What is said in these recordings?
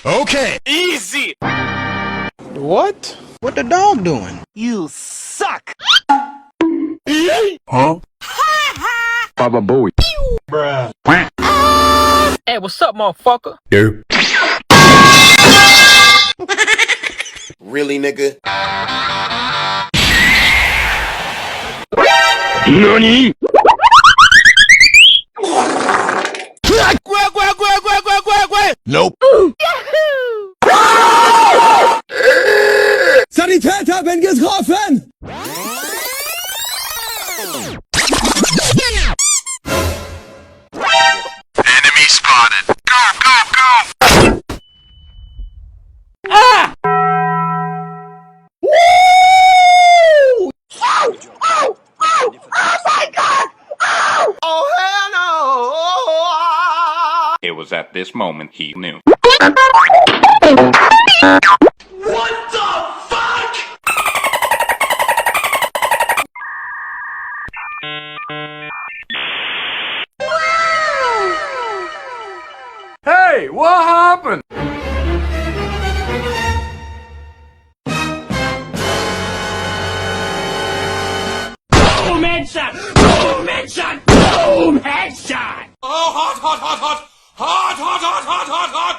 Okay. Easy. What? What the dog doing? You suck. Huh? Baba Booey. Bruh. Hey, what's up, motherfucker? Yo. Really, nigga? NANI?! Nope. Sanitäter, bin getroffen! Enemy spotted. Go, go, go. Ah! Woo! Oh! Oh! Oh! Oh my God! Oh! Oh, hell no. It was at this moment he knew. What the fuck? Hey, what happened? Boom headshot! Boom headshot! Boom headshot! Oh, hot, hot, hot, hot. Hot, hot, hot, hot, hot, hot.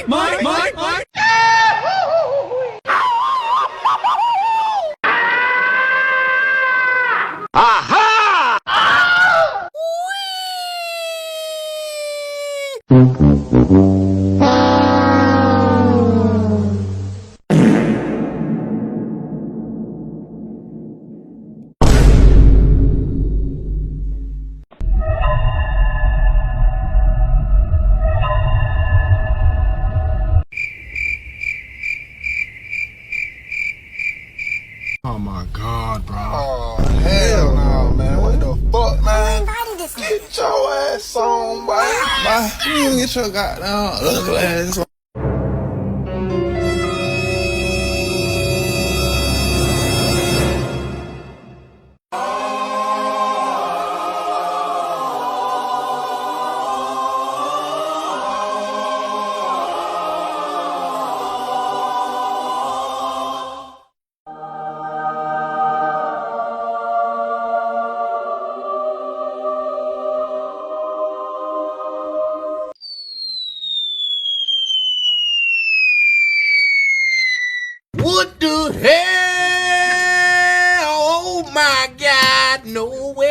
Mine. Aha! Oh my God, bro. Oh, hell no, man. What the fuck, man? Get your ass on, boy. Bye. You get your goddamn ugly ass on. What the hell? Oh my God, no way.